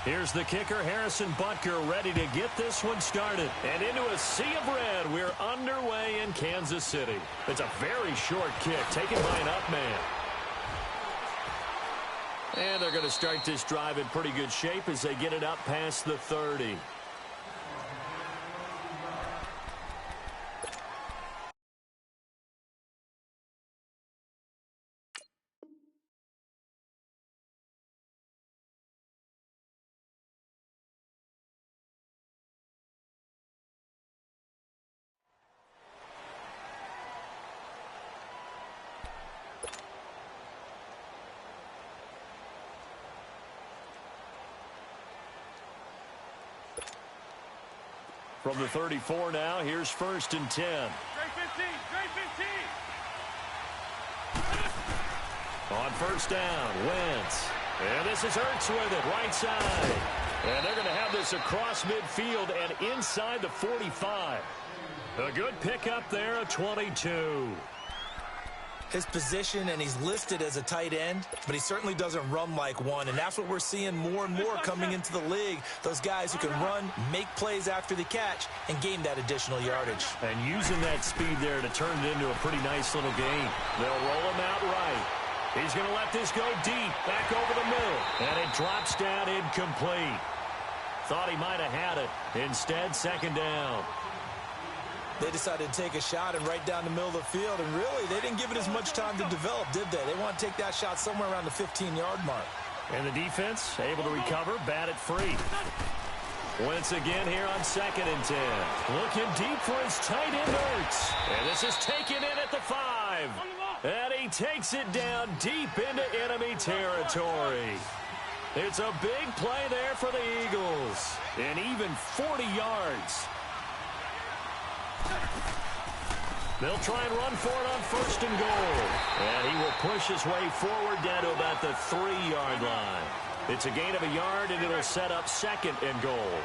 Here's the kicker, Harrison Butker, ready to get this one started. And into a sea of red, we're underway in Kansas City. It's a very short kick, taken by an up man. And they're going to start this drive in pretty good shape as they get it up past the 30. From the 34 now, here's 1st and 10. Straight 15, straight 15. On 1st down, Wentz. And this is Ertz with it, right side. And they're going to have this across midfield and inside the 45. A good pickup there, a 22. His position, and he's listed as a tight end, but he certainly doesn't run like one, and that's what we're seeing more and more coming into the league. Those guys who can run, make plays after the catch, and gain that additional yardage. And using that speed there to turn it into a pretty nice little game. They'll roll him out right. He's going to let this go deep, back over the middle, and it drops down incomplete. Thought he might have had it. Instead, 2nd down. They decided to take a shot and right down the middle of the field, and really, they didn't give it as much time to develop, did they? They want to take that shot somewhere around the 15-yard mark. And the defense able to recover, bat it free. Once again here on 2nd and 10. Looking deep for his tight end, Ertz. And this is taken in at the 5. And he takes it down deep into enemy territory. It's a big play there for the Eagles. And even 40 yards. They'll try and run for it on 1st and goal. And he will push his way forward down to about the 3-yard line. It's a gain of a yard, and it'll set up 2nd and goal.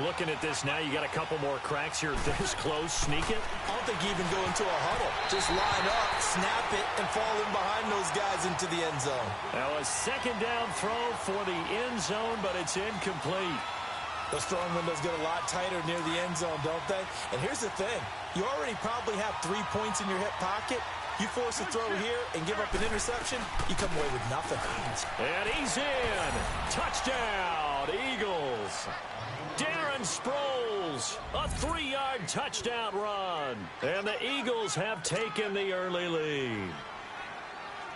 Looking at this now, you got a couple more cracks here this close. Sneak it. I don't think you even go into a huddle. Just line up, snap it, and fall in behind those guys into the end zone. Now a 2nd down throw for the end zone, but it's incomplete. Those throwing windows get a lot tighter near the end zone, don't they? And here's the thing. You already probably have 3 points in your hip pocket. You force a throw here and give up an interception, you come away with nothing. And he's in. Touchdown, Eagles. Darren Sproles, a 3-yard touchdown run. And the Eagles have taken the early lead.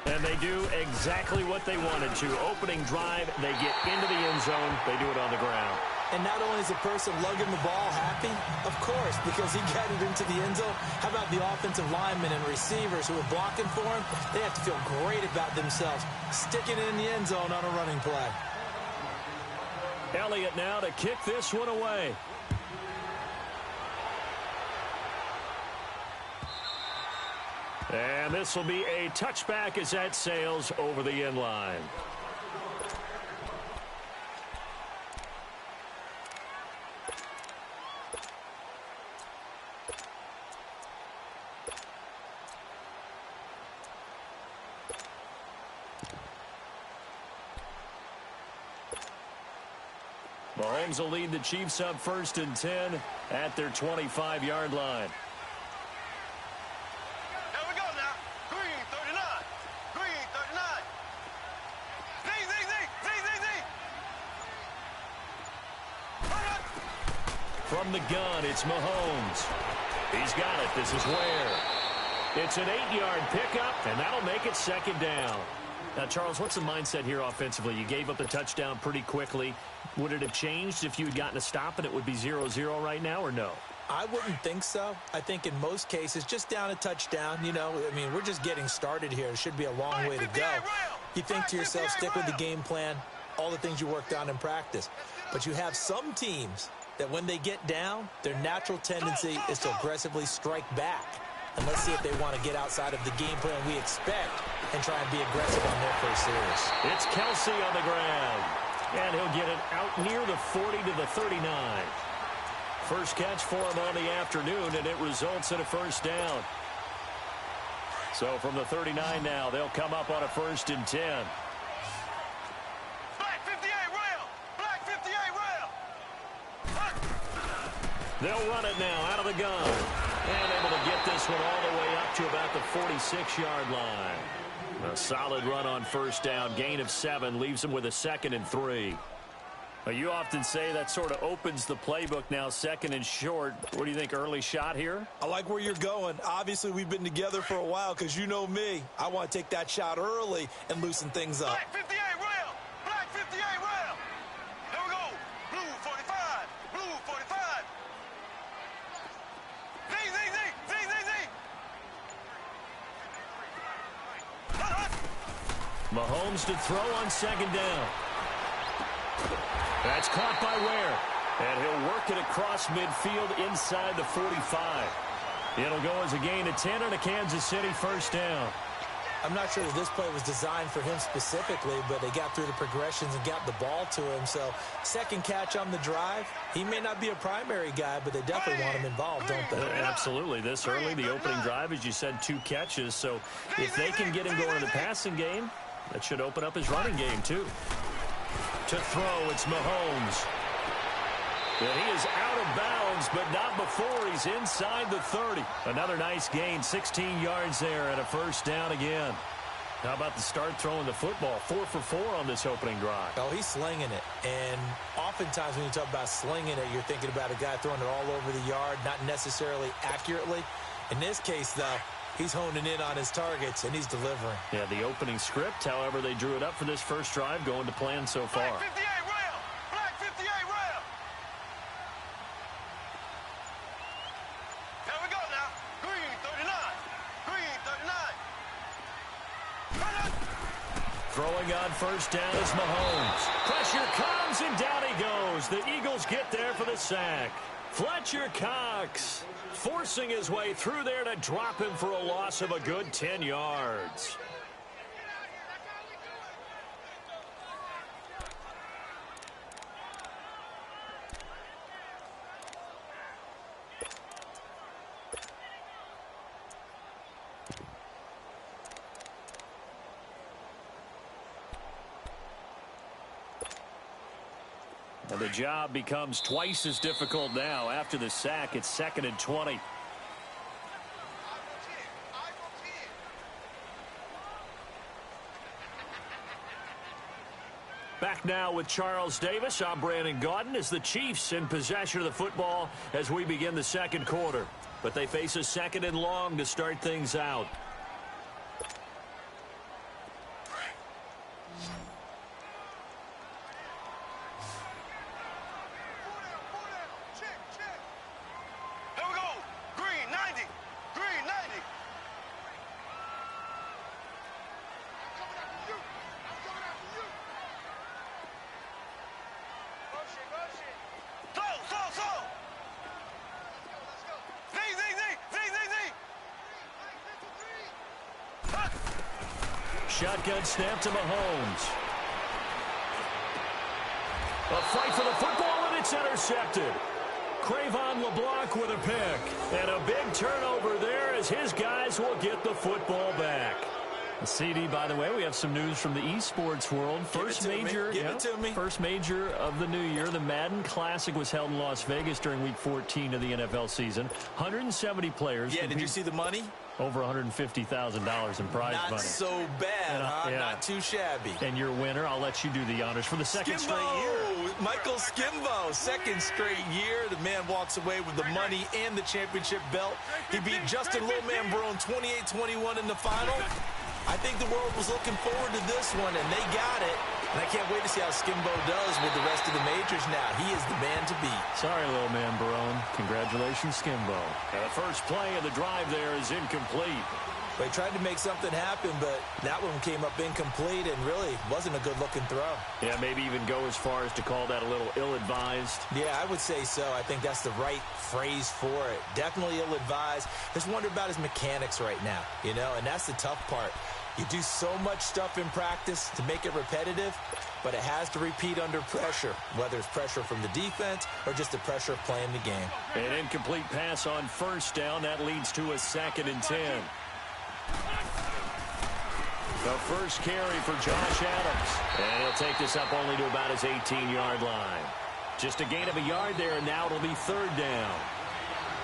And they do exactly what they wanted to. Opening drive, they get into the end zone. They do it on the ground. And not only is the person lugging the ball happy, of course, because he got it into the end zone. How about the offensive linemen and receivers who are blocking for him? They have to feel great about themselves, sticking it in the end zone on a running play. Elliott now to kick this one away. And this will be a touchback as that sails over the end line. Mahomes will lead the Chiefs up 1st and 10 at their 25-yard line. There we go now. Green 39. Green 39. Z. From the gun, it's Mahomes. He's got it. This is Ware. It's an 8-yard pickup, and that'll make it 2nd down. Now, Charles, what's the mindset here offensively? You gave up the touchdown pretty quickly. Would it have changed if you had gotten a stop and it would be 0-0 right now, or no? I wouldn't think so. I think in most cases, just down a touchdown, you know, I mean, we're just getting started here. It should be a long way to go. You think to yourself, stick with the game plan, all the things you worked on in practice. But you have some teams that when they get down, their natural tendency is to aggressively strike back. And let's see if they want to get outside of the game plan we expect and try and be aggressive on their first series. It's Kelsey on the ground. And he'll get it out near the 40 to the 39. First catch for him on the afternoon, and it results in a 1st down. So from the 39 now, they'll come up on a 1st and 10. Flat 58, rail. They'll run it now out of the gun. And able to get this one all the way up to about the 46-yard line. A solid run on first down. Gain of 7 leaves them with a 2nd and 3. Well, you often say that sort of opens the playbook now, 2nd and short. What do you think, early shot here? I like where you're going. Obviously, we've been together for a while because you know me. I want to take that shot early and loosen things up. Black 58 rail. Black 58 rail. Here we go. Blue 45. Blue 45. Z, Z, Z, Z, Z, Z. Mahomes to throw on 2nd down. That's caught by Ware. And he'll work it across midfield inside the 45. It'll go as a gain of 10 and a Kansas City first down. I'm not sure that this play was designed for him specifically, but they got through the progressions and got the ball to him. So, 2nd catch on the drive. He may not be a primary guy, but they definitely want him involved, don't they? Absolutely. This early, the opening drive, as you said, 2 catches. So, if they can get him going in the passing game, that should open up his running game, too. To throw, it's Mahomes. And he is out of bounds, but not before he's inside the 30. Another nice gain, 16 yards there, and a first down again. How about the start throwing the football? 4 for 4 on this opening drive. Oh, he's slinging it. And oftentimes when you talk about slinging it, you're thinking about a guy throwing it all over the yard, not necessarily accurately. In this case, though, he's honing in on his targets, and he's delivering. Yeah, the opening script, however, they drew it up for this first drive, going to plan so far. Black 58 rail. Black 58 rail. Here we go now. Green 39. Green 39. Throwing on first down is Mahomes. Pressure comes, and down he goes. The Eagles get there for the sack. Fletcher Cox forcing his way through there to drop him for a loss of a good 10 yards. And the job becomes twice as difficult now. After the sack, it's 2nd and 20. Back now with Charles Davis. I'm Brandon Gaudin as the Chiefs in possession of the football as we begin the second quarter. But they face a 2nd and long to start things out. Shotgun snap to Mahomes. A fight for the football, and it's intercepted. Crayvon LeBlanc with a pick. And a big turnover there as his guys will get the football back. CD, by the way, we have some news from the esports world. First major of the new year. The Madden Classic was held in Las Vegas during Week 14 of the NFL season. 170 players. Yeah, did you see the money? Over $150,000 in prize money. Not so bad, huh? Yeah. Not too shabby. And your winner, I'll let you do the honors for the second straight year. Michael Skimbo, second straight year. The man walks away with the money and the championship belt. He beat Justin Lowman Brown 28-21 in the final. I think the world was looking forward to this one, and they got it. And I can't wait to see how Skimbo does with the rest of the majors now. He is the man to beat. Sorry, little man Barone. Congratulations, Skimbo. The first play of the drive there is incomplete. They tried to make something happen, but that one came up incomplete and really wasn't a good-looking throw. Yeah, maybe even go as far as to call that a little ill-advised. Yeah, I would say so. I think that's the right phrase for it. Definitely ill-advised. Just wonder about his mechanics right now, you know, and that's the tough part. You do so much stuff in practice to make it repetitive, but it has to repeat under pressure, whether it's pressure from the defense or just the pressure of playing the game. An incomplete pass on first down. That leads to a 2nd and 10. The first carry for Josh Adams. And he'll take this up only to about his 18-yard line. Just a gain of a yard there, and now it'll be 3rd down.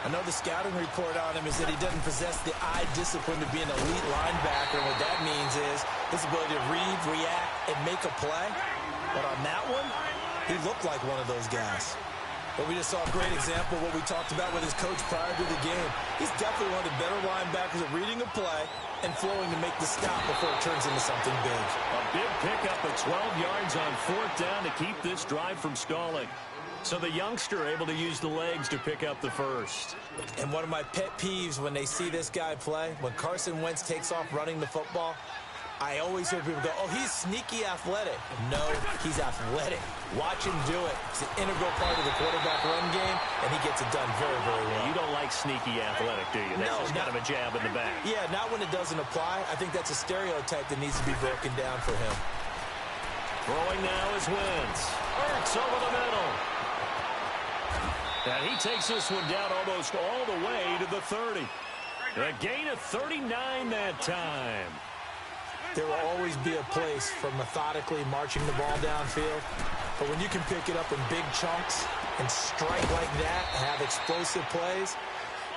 I know the scouting report on him is that he doesn't possess the eye discipline to be an elite linebacker. What that means is his ability to read, react, and make a play. But on that one, he looked like one of those guys. But we just saw a great example of what we talked about with his coach prior to the game. He's definitely one of the better linebackers at reading a play and flowing to make the stop before it turns into something big. A big pickup of 12 yards on 4th down to keep this drive from stalling. So the youngster able to use the legs to pick up the first. And one of my pet peeves when they see this guy play, when Carson Wentz takes off running the football, I always hear people go, oh, he's sneaky athletic. No, he's athletic. Watch him do it. It's an integral part of the quarterback run game, and he gets it done very, very well. You don't like sneaky athletic, do you? That's just kind of a jab in the back. Yeah, not when it doesn't apply. I think that's a stereotype that needs to be broken down for him. Throwing now is Wentz. Ertz over the middle. And he takes this one down almost all the way to the 30. A gain of 39 that time. There will always be a place for methodically marching the ball downfield. But when you can pick it up in big chunks and strike like that, have explosive plays,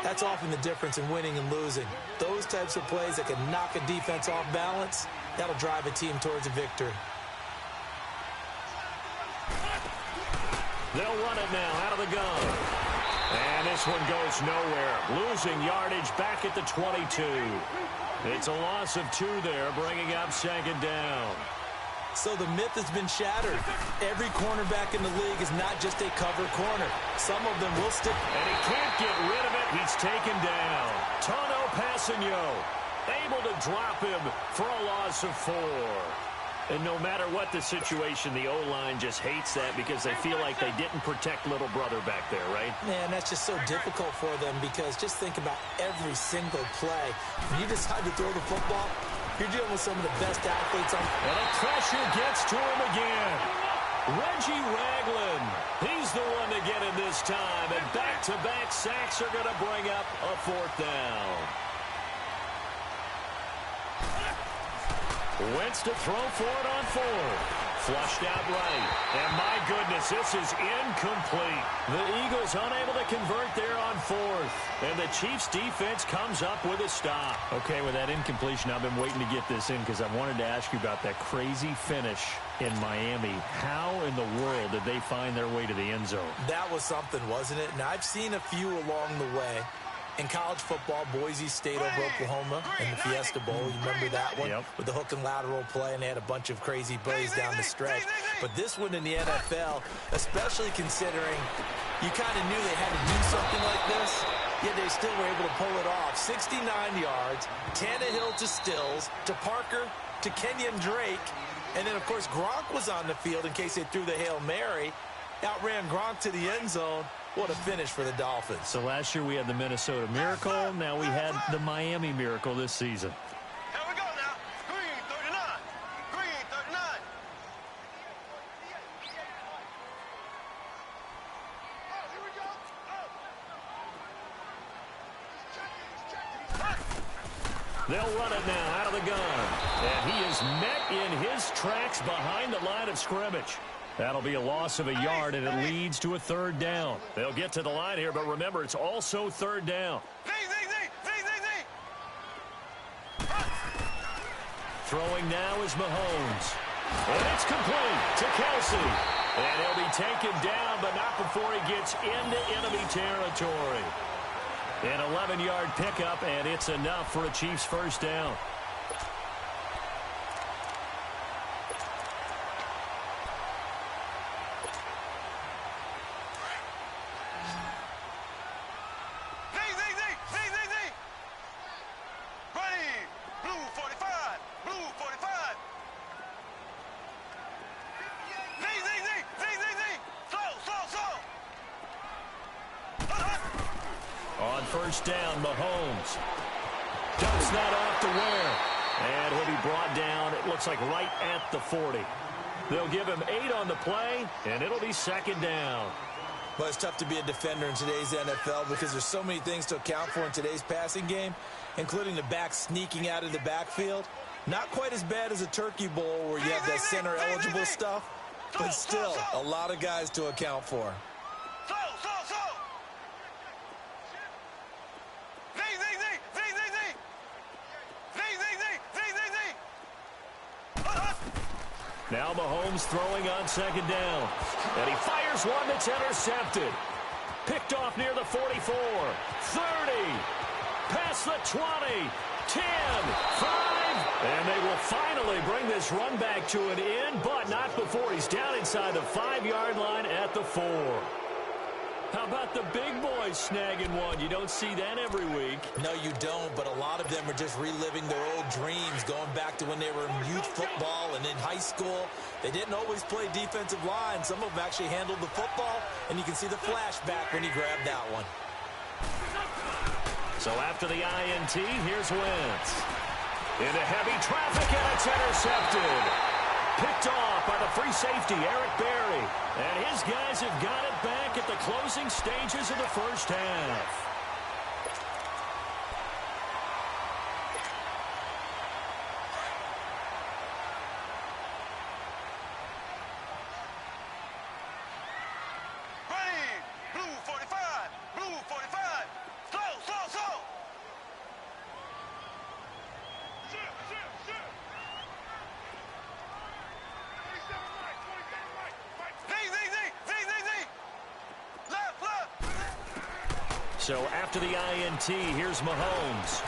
that's often the difference in winning and losing. Those types of plays that can knock a defense off balance, that'll drive a team towards a victory. They'll run it now out of the gun. And this one goes nowhere. Losing yardage back at the 22. It's a loss of 2 there, bringing up 2nd down. So the myth has been shattered. Every cornerback in the league is not just a cover corner. Some of them will stick. And he can't get rid of it. He's taken down. Tono Passigno able to drop him for a loss of 4. And no matter what the situation, the O-line just hates that because they feel like they didn't protect little brother back there, right? Man, that's just so difficult for them because just think about every single play. When you decide to throw the football, you're dealing with some of the best athletes on. And the pressure gets to him again. Reggie Ragland, he's the one to get in this time. And back-to-back sacks are going to bring up a 4th down. Wentz to throw for it on 4th. Flushed out right. And my goodness, this is incomplete. The Eagles unable to convert there on 4th. And the Chiefs defense comes up with a stop. Okay, with that incompletion, I've been waiting to get this in because I wanted to ask you about that crazy finish in Miami. How in the world did they find their way to the end zone? That was something, wasn't it? And I've seen a few along the way. In college football, Boise State over Oklahoma in the Fiesta Bowl. You remember that one? Yep. With the hook and lateral play, and they had a bunch of crazy plays down the stretch. But this one in the NFL, especially considering you kind of knew they had to do something like this, yet they still were able to pull it off. 69 yards, Tannehill to Stills, to Parker, to Kenyon Drake. And then, of course, Gronk was on the field in case they threw the Hail Mary. Outran Gronk to the end zone. What a finish for the Dolphins. So last year we had the Minnesota Miracle. Now we had the Miami Miracle this season. Here we go now. Green 39. Green 39. They'll run it now out of the gun. And he is met in his tracks behind the line of scrimmage. That'll be a loss of a yard, and it leads to a 3rd down. They'll get to the line here, but remember, it's also 3rd down. Throwing now is Mahomes. And it's complete to Kelsey. And he'll be taken down, but not before he gets into enemy territory. An 11-yard pickup, and it's enough for a Chiefs 1st down. First down, Mahomes dumps that off to Ware, and he'll be brought down, it looks like right at the 40. They'll give him 8 on the play, and it'll be 2nd down. Well, it's tough to be a defender in today's NFL because there's so many things to account for in today's passing game, including the back sneaking out of the backfield. Not quite as bad as a Turkey Bowl where you have that center-eligible stuff, but still a lot of guys to account for. Now Mahomes throwing on second down. And he fires one that's intercepted. Picked off near the 44, 30, past the 20, 10, 5. And they will finally bring this run back to an end, but not before he's down inside the 5-yard line at the 4. How about the big boys snagging one? You don't see that every week. No, you don't, but a lot of them are just reliving their old dreams, going back to when they were in youth football and in high school. They didn't always play defensive line. Some of them actually handled the football, and you can see the flashback when he grabbed that one. So after the INT, here's Wentz. Into heavy traffic, and it's intercepted. Picked off by the free safety, Eric Berry. And his guys have got it back at the closing stages of the first half. Ready, blue 45, blue 45. Slow, slow, slow. So after the INT, here's Mahomes.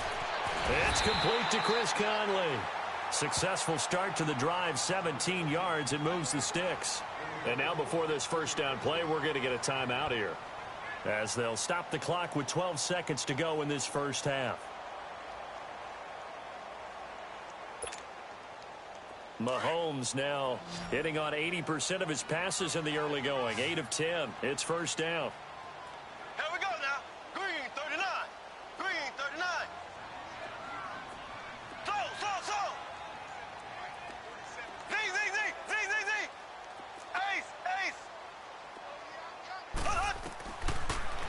It's complete to Chris Conley. Successful start to the drive, 17 yards. It moves the sticks. And now before this first down play, we're going to get a timeout here, as they'll stop the clock with 12 seconds to go in this first half. Mahomes now hitting on 80% of his passes in the early going. 8 of 10. It's first down. Here we go now. Green 39. Green 39. Slow, slow, slow. Z, Z, Z, Z, Z, Z. Ace, ace.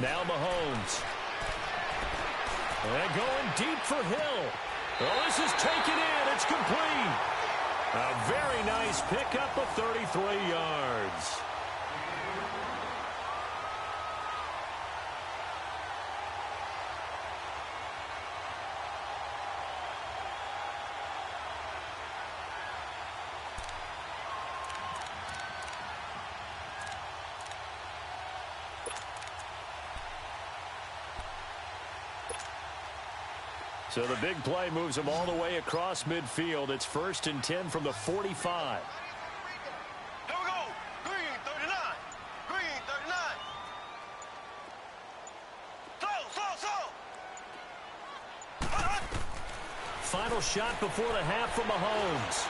Now Mahomes. And going deep for Hill. Oh, this is taken in. It's complete. A very nice pickup of 33 yards. So the big play moves them all the way across midfield. It's 1st and 10 from the 45. Here we go. Green 39. Green 39. Slow, slow, slow. Final shot before the half from Mahomes.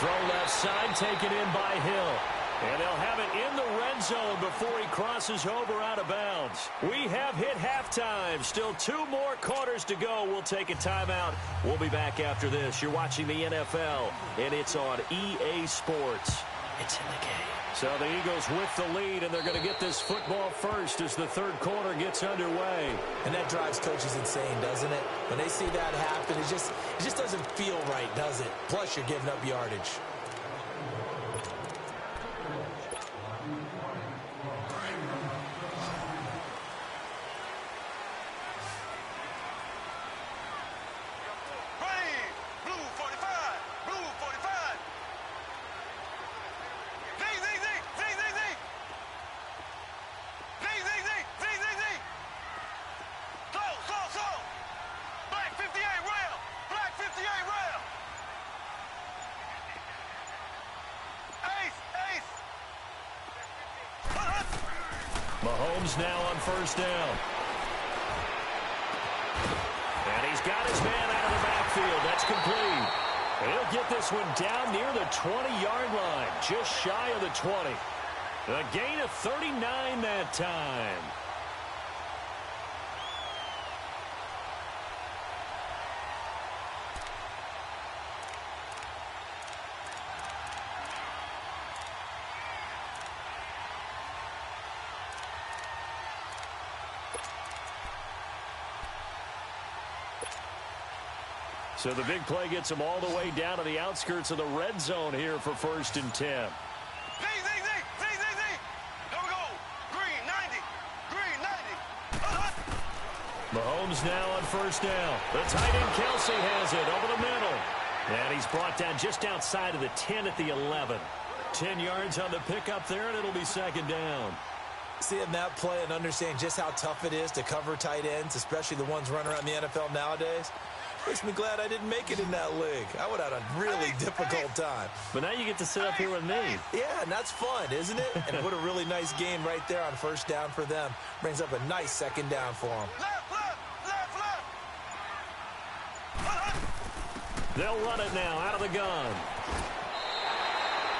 Throw left side, taken in by Hill. And they'll have it in the red zone before he crosses over out of bounds. We have hit halftime. Still 2 more quarters to go. We'll take a timeout. We'll be back after this. You're watching the NFL, and it's on EA Sports. It's in the game. So the Eagles with the lead, and they're going to get this football first as the third quarter gets underway. And that drives coaches insane, doesn't it? When they see that happen, it just doesn't feel right, does it? Plus, you're giving up yardage. Mahomes now on first down. And he's got his man out of the backfield. That's complete. And he'll get this one down near the 20-yard line, just shy of the 20. A gain of 39 that time. So the big play gets them all the way down to the outskirts of the red zone here for 1st and 10. Z, Z, Z, Z, Z, Z. Here we go. Green 90. Green 90. Mahomes now on first down. The tight end Kelsey has it over the middle. And he's brought down just outside of the 10 at the 11. 10 yards on the pickup there, and it'll be second down. Seeing that play and understanding just how tough it is to cover tight ends, especially the ones running around the NFL nowadays, makes me glad I didn't make it in that league. I would have had a really difficult time. But now you get to sit up here with me. Yeah, and that's fun, isn't it? And what a really nice game right there on first down for them. Brings up a nice second down for them. They'll run it now out of the gun.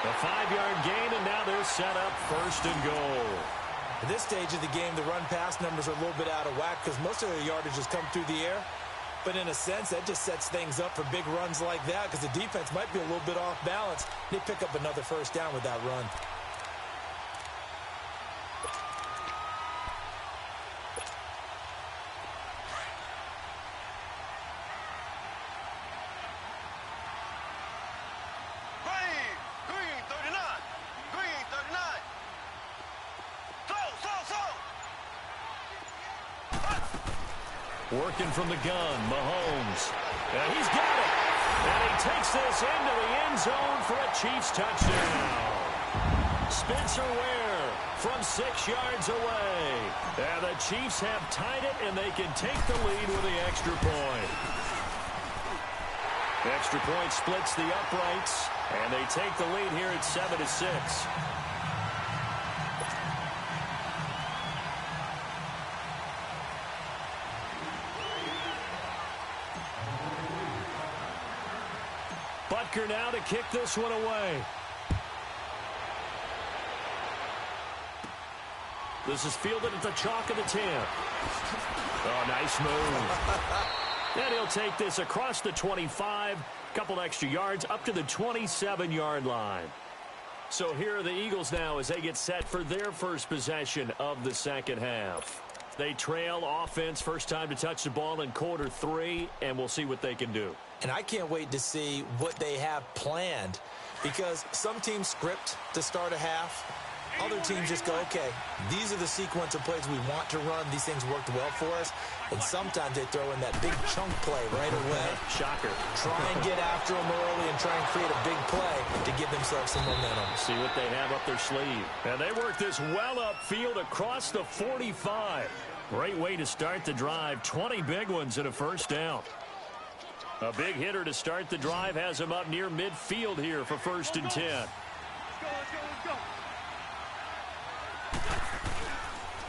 A 5-yard gain, and now they're set up first and goal. At this stage of the game, the run-pass numbers are a little bit out of whack because most of their yardage has come through the air. But in a sense, that just sets things up for big runs like that because the defense might be a little bit off balance. They pick up another first down with that run. Green 39. Green 39. Working from the gun, Mahomes. And he's got it. And he takes this into the end zone for a Chiefs touchdown. Spencer Ware from 6 yards away. And the Chiefs have tied it, and they can take the lead with the extra point. The extra point splits the uprights, and they take the lead here at 7-6. Butker now to kick this one away. This is fielded at the chalk of the 10. Oh, nice move. And he'll take this across the 25, couple extra yards up to the 27-yard line. So here are the Eagles now as they get set for their first possession of the second half. They trail offense, first time to touch the ball in quarter 3, and we'll see what they can do. And I can't wait to see what they have planned because some teams script to start a half. Other teams just go, okay, these are the sequence of plays we want to run. These things worked well for us. And sometimes they throw in that big chunk play right away. Shocker. Try and get after them early and try and create a big play to give themselves some momentum. See what they have up their sleeve. And they work this well upfield across the 45. Great way to start the drive. 20 big ones and a first down. A big hitter to start the drive has him up near midfield here for 1st and 10. Let's go.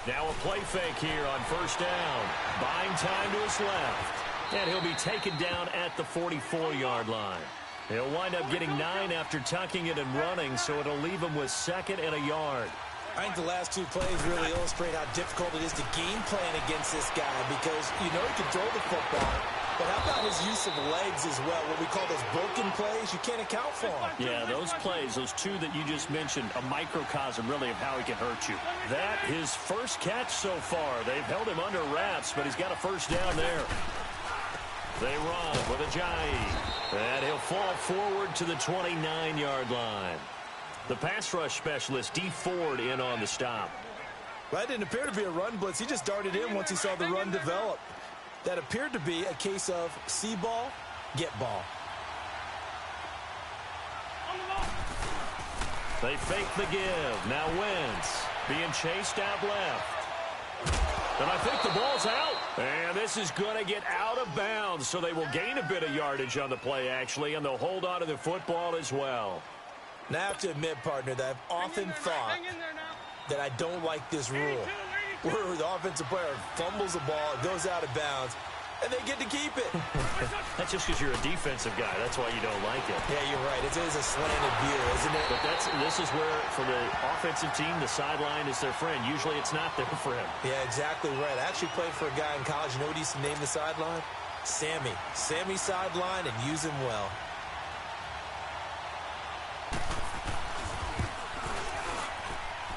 Now a play fake here on first down. Buying time to his left. And he'll be taken down at the 44-yard line. He'll wind up getting 9 after tucking it and running, so it'll leave him with 2nd and a yard. I think the last 2 plays really illustrate how difficult it is to game plan against this guy because you know he can throw the football. But how about his use of legs as well? What we call those broken plays, you can't account for them. Yeah, those plays, those 2 that you just mentioned, a microcosm really of how he can hurt you. That, his first catch so far. They've held him under wraps, but he's got a first down there. They run with Ajayi. And he'll fall forward to the 29-yard line. The pass rush specialist, D. Ford, in on the stop. Well, that didn't appear to be a run blitz. He just darted in once he saw the run develop. That appeared to be a case of see ball, get ball. They fake the give. Now Wentz being chased out left. And I think the ball's out. And this is going to get out of bounds, so they will gain a bit of yardage on the play, actually, and they'll hold on to the football as well. Now, I have to admit, partner, that I've often thought that I don't like this rule, where the offensive player fumbles the ball, it goes out of bounds, and they get to keep it. That's just because you're a defensive guy. That's why you don't like it. Yeah, you're right. It is a slanted view, isn't it? But this is where, for the offensive team, the sideline is their friend. Usually it's not their friend. Yeah, exactly right. I actually played for a guy in college. You know what he used to name the sideline? Sammy. Sammy sideline, and use him well.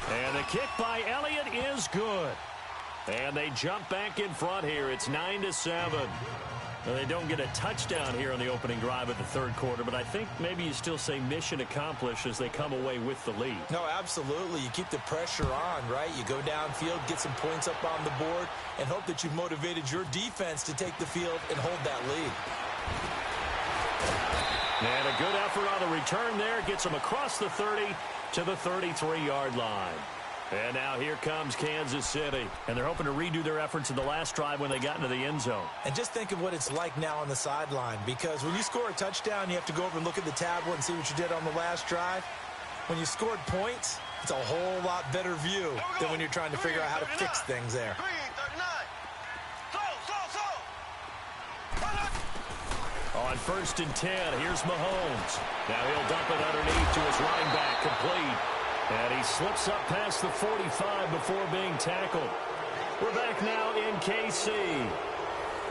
And the kick by Elliott is good. And they jump back in front here. It's 9-7. And they don't get a touchdown here on the opening drive of the 3rd quarter, but I think maybe you still say mission accomplished as they come away with the lead. No, absolutely. You keep the pressure on, right? You go downfield, get some points up on the board, and hope that you've motivated your defense to take the field and hold that lead. And a good effort on the return there. Gets them across the 30 to the 33-yard line. And now here comes Kansas City. And they're hoping to redo their efforts in the last drive when they got into the end zone. And just think of what it's like now on the sideline. Because when you score a touchdown, you have to go over and look at the tablet and see what you did on the last drive. When you scored points, it's a whole lot better view than when you're trying to figure out how to fix things there. On 1st and 10, here's Mahomes. Now he'll dump it underneath to his running back, complete. And he slips up past the 45 before being tackled. We're back now in KC.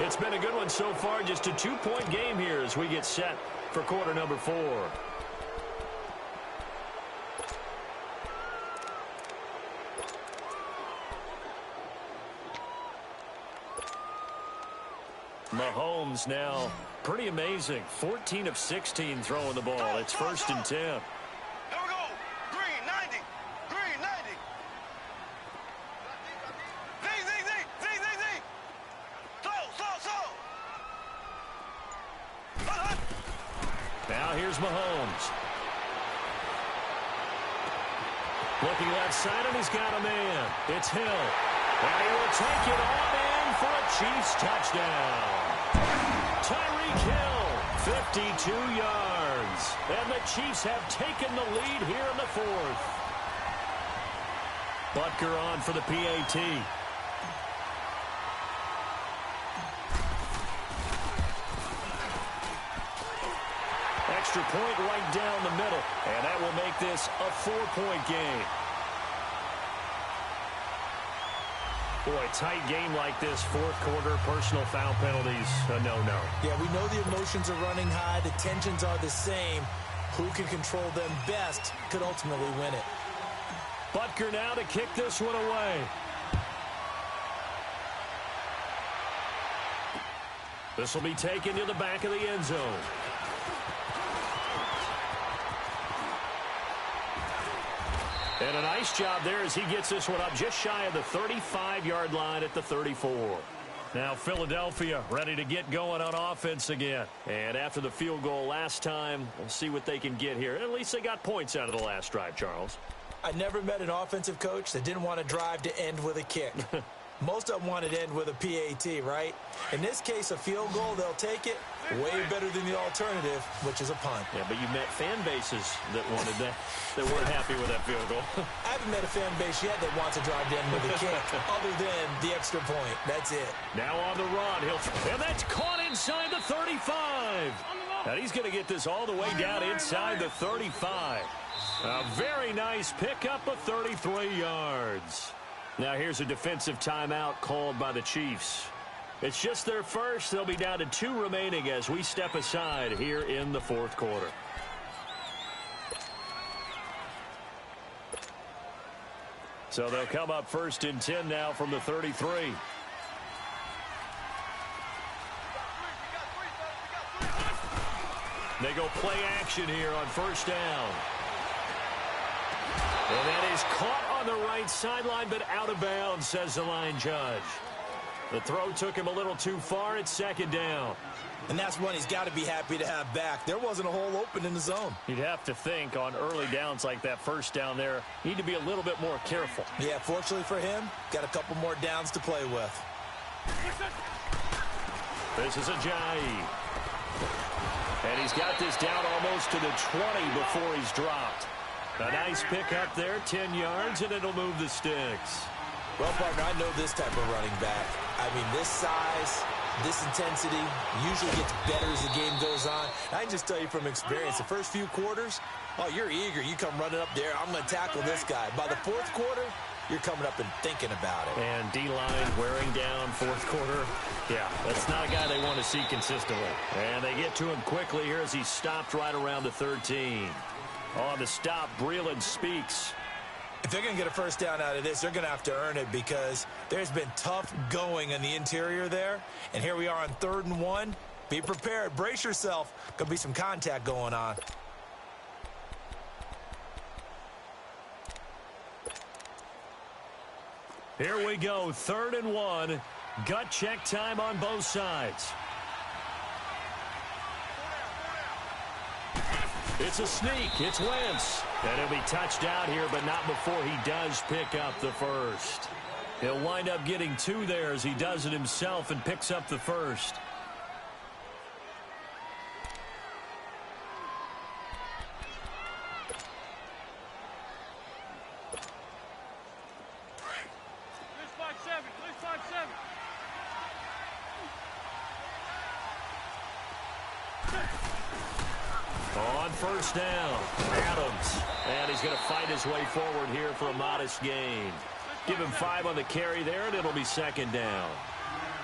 It's been a good one so far, just a 2-point game here as we get set for quarter number 4. Mahomes now pretty amazing. 14 of 16 throwing the ball. It's 1st and 10. Here we go. Green 90. Green 90. Z. Slow. Now here's Mahomes. Looking left side, and he's got a man. It's Hill. And he will take it on in for a Chiefs touchdown. Tyreek Hill, 52 yards. And the Chiefs have taken the lead here in the 4th. Butker on for the PAT. Extra point right down the middle. And that will make this a 4-point game. Boy, tight game like this, 4th quarter, personal foul penalties, a no-no. Yeah, we know the emotions are running high. The tensions are the same. Who can control them best could ultimately win it. Butker now to kick this one away. This will be taken to the back of the end zone. And a nice job there as he gets this one up just shy of the 35-yard line at the 34. Now Philadelphia ready to get going on offense again. And after the field goal last time, we'll see what they can get here. At least they got points out of the last drive, Charles. I never met an offensive coach that didn't want to drive to end with a kick. Most of them wanted to end with a PAT, right? In this case, a field goal, they'll take it. Way better than the alternative, which is a punt. Yeah, but you met fan bases that wanted that, that weren't happy with that field goal. I haven't met a fan base yet that wants to drive to end with a kick, other than the extra point. That's it. Now on the run, and that's caught inside the 35. And he's going to get this all the way down inside the 35. A very nice pickup of 33 yards. Now here's a defensive timeout called by the Chiefs. It's just their first. They'll be down to 2 remaining as we step aside here in the 4th quarter. So they'll come up 1st and 10 now from the 33. They go play action here on 1st down. And that is caught on the right sideline, but out of bounds, says the line judge. The throw took him a little too far. It's 2nd down. And that's one he's got to be happy to have back. There wasn't a hole open in the zone. You'd have to think on early downs like that 1st down there, need to be a little bit more careful. Yeah, fortunately for him, got a couple more downs to play with. This is Ajayi. And he's got this down almost to the 20 before he's dropped. A nice pickup there, 10 yards, and it'll move the sticks. Well, partner, I know this type of running back. I mean, this size, this intensity usually gets better as the game goes on. I can just tell you from experience, the first few quarters, oh, you're eager. You come running up there, I'm going to tackle this guy. By the 4th quarter, you're coming up and thinking about it. And D-line wearing down 4th quarter. Yeah, that's not a guy they want to see consistently. And they get to him quickly here as he's stopped right around the 13. On the stop, Breeland speaks. If they're going to get a 1st down out of this, they're going to have to earn it because there's been tough going in the interior there. And here we are on 3rd and 1. Be prepared. Brace yourself. Going to be some contact going on. Here we go, 3rd and 1. Gut check time on both sides. It's a sneak. It's Wentz. And he'll be touched out here, but not before he does pick up the first. He'll wind up getting 2 there as he does it himself and picks up the first. On first down, Adams. And he's going to fight his way forward here for a modest gain. Give him 5 on the carry there, and it'll be second down.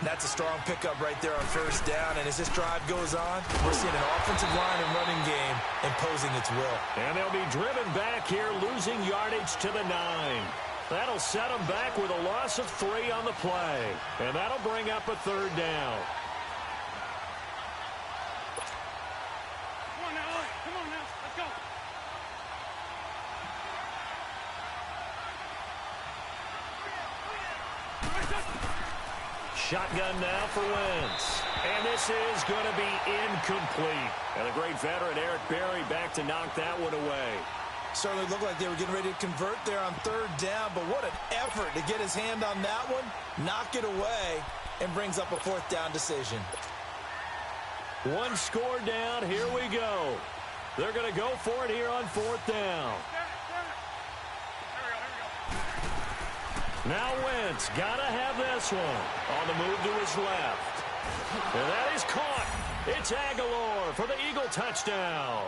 That's a strong pickup right there on first down. And as this drive goes on, we're seeing an offensive line and running game imposing its will. And they'll be driven back here, losing yardage to the 9. That'll set them back with a loss of 3 on the play. And that'll bring up a third down. Shotgun now for Wentz. And this is going to be incomplete. And the great veteran Eric Berry back to knock that one away. Certainly looked like they were getting ready to convert there on third down, but what an effort to get his hand on that one, knock it away, and brings up a fourth down decision. 1 score down. Here we go. They're going to go for it here on fourth down. Now Wentz got to have this one. On the move to his left. And that is caught. It's Aguilar for the Eagle touchdown.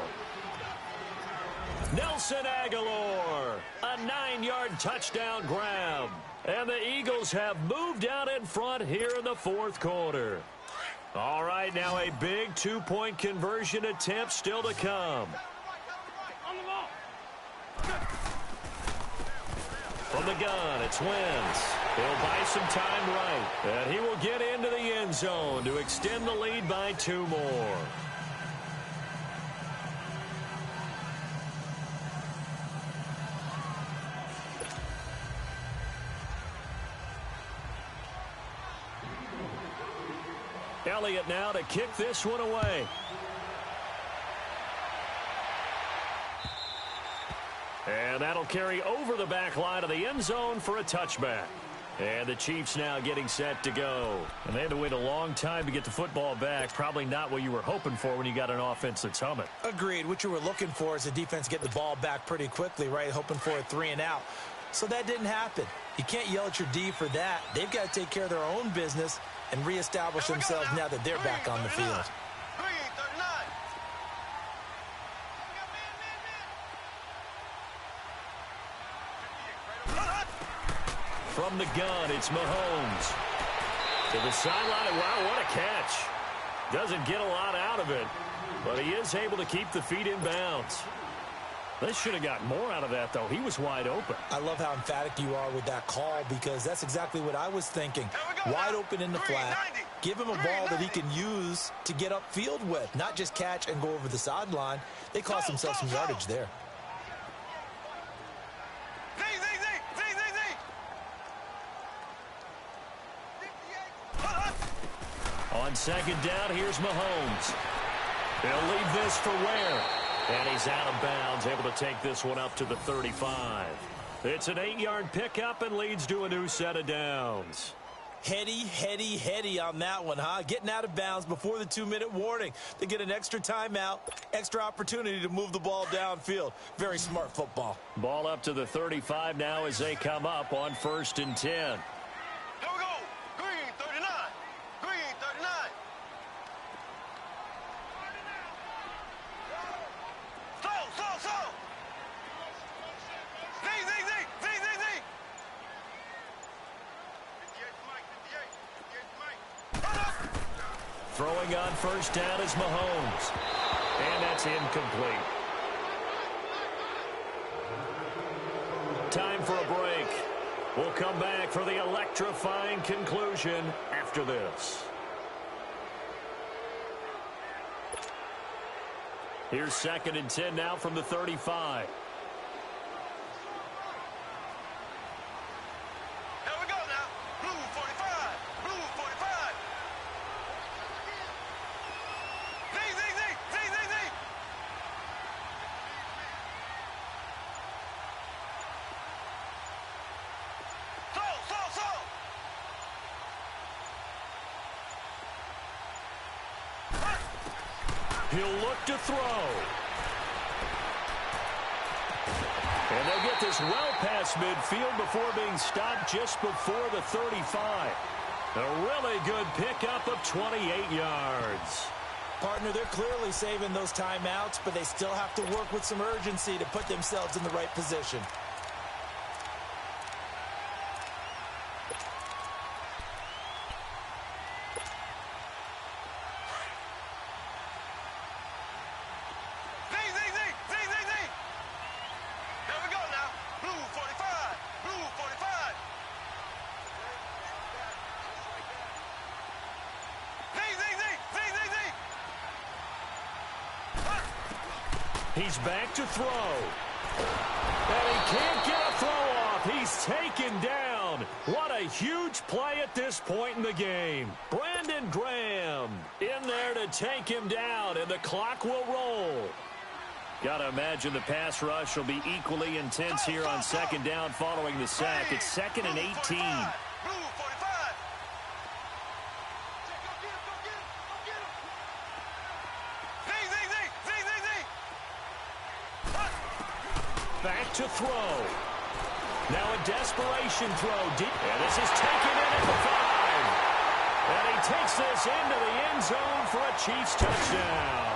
Nelson Aguilar, a 9-yard touchdown grab. And the Eagles have moved out in front here in the fourth quarter. All right, now a big 2-point conversion attempt still to come. From the gun, it's Wentz. He'll buy some time right. And he will get into the end zone to extend the lead by 2 more. Elliott now to kick this one away. And that'll carry over the back line of the end zone for a touchback. And the Chiefs now getting set to go. And they had to wait a long time to get the football back. Probably not what you were hoping for when you got an offense that's humming. Agreed. What you were looking for is the defense get the ball back pretty quickly, right? Hoping for a 3 and out. So that didn't happen. You can't yell at your D for that. They've got to take care of their own business and reestablish themselves now that they're back on the field. From the gun, it's Mahomes. To the sideline. Wow, what a catch. Doesn't get a lot out of it, but he is able to keep the feet in bounds. They should have gotten more out of that, though. He was wide open. I love how emphatic you are with that call because that's exactly what I was thinking. Wide open in the flat. Give him a ball that he can use to get upfield with, not just catch and go over the sideline. They cost themselves some yardage there. On second down, here's Mahomes. He'll leave this for Ware. And he's out of bounds, able to take this one up to the 35. It's an 8-yard pickup and leads to a new set of downs. Heady on that one, huh? Getting out of bounds before the 2-minute warning. They get an extra timeout, extra opportunity to move the ball downfield. Very smart football. Ball up to the 35 now as they come up on 1st and 10. Here we go. Green 39. Green 39. Slow. Z. 58 Mike. Throwing on first down is Mahomes. And that's incomplete. Time for a break. We'll come back for the electrifying conclusion after this. Here's 2nd and 10 now from the 35. Here we go now. Blue 45. Blue 45. Z. He'll look to throw. And they'll get this well past midfield before being stopped just before the 35. A really good pickup of 28 yards. Partner, they're clearly saving those timeouts, but they still have to work with some urgency to put themselves in the right position. He's back to throw. And he can't get a throw off. He's taken down. What a huge play at this point in the game. Brandon Graham in there to take him down, and the clock will roll. Got to imagine the pass rush will be equally intense here on second down following the sack. It's 2nd and 18. Back to throw. Now a desperation throw deep. And this is taken in at the 5. And he takes this into the end zone for a Chiefs touchdown.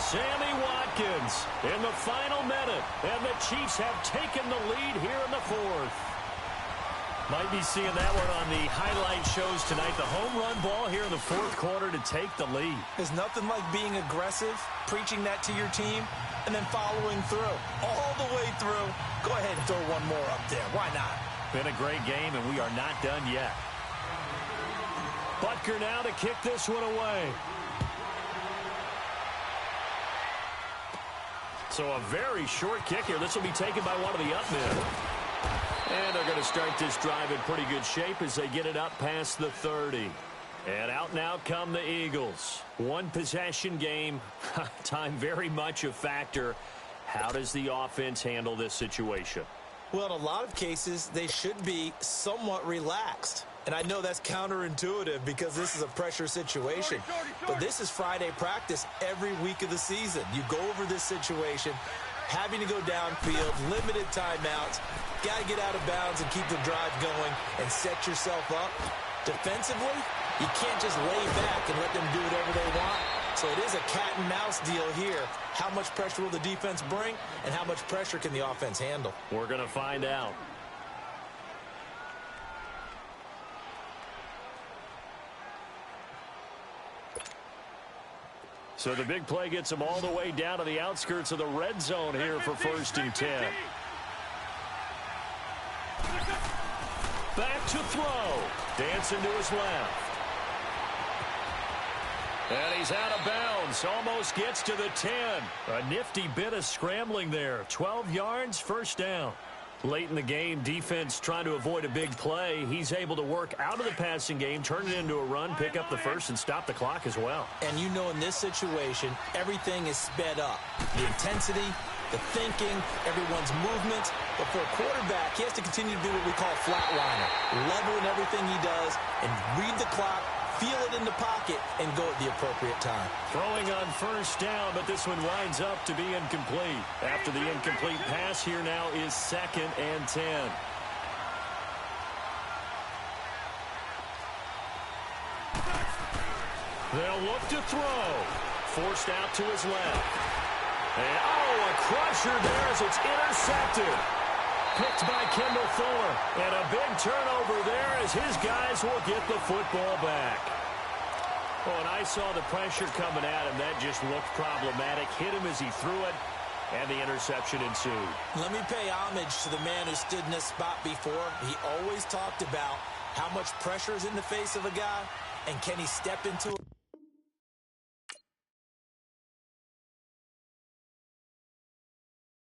Sammy Watkins in the final minute. And the Chiefs have taken the lead here in the 4th. Might be seeing that one on the highlight shows tonight. The home run ball here in the 4th quarter to take the lead. There's nothing like being aggressive, preaching that to your team, and then following through. All the way through. Go ahead and throw one more up there. Why not? Been a great game, and we are not done yet. Butker now to kick this one away. So a very short kick here. This will be taken by one of the up men. And they're going to start this drive in pretty good shape as they get it up past the 30. And out now come the Eagles. One possession game. Time very much a factor. How does the offense handle this situation? Well, in a lot of cases, they should be somewhat relaxed. And I know that's counterintuitive because this is a pressure situation. But this is Friday practice every week of the season. You go over this situation, having to go downfield, limited timeouts, got to get out of bounds and keep the drive going and set yourself up. Defensively, you can't just lay back and let them do whatever they want. So it is a cat-and-mouse deal here. How much pressure will the defense bring, and how much pressure can the offense handle? We're going to find out. So the big play gets them all the way down to the outskirts of the red zone here for 1st and 10. Back to throw. Dancing to his left. And he's out of bounds. Almost gets to the 10. A nifty bit of scrambling there. 12 yards, 1st down. Late in the game, defense trying to avoid a big play. He's able to work out of the passing game, turn it into a run, pick up the 1st, and stop the clock as well. And you know in this situation, everything is sped up. The intensity, the thinking, everyone's movements. But for a quarterback, he has to continue to do what we call flatliner. Level in everything he does and read the clock, feel it in the pocket, and go at the appropriate time. Throwing on 1st down, but this one winds up to be incomplete. After the incomplete pass, here now is 2nd and 10. They'll look to throw. Forced out to his left. And, a crusher there as it's intercepted. Picked by Kendall Thorne. And a big turnover there as his guys will get the football back. Oh, and I saw the pressure coming at him. That just looked problematic. Hit him as he threw it, and the interception ensued. Let me pay homage to the man who stood in this spot before. He always talked about how much pressure is in the face of a guy, and can he step into it?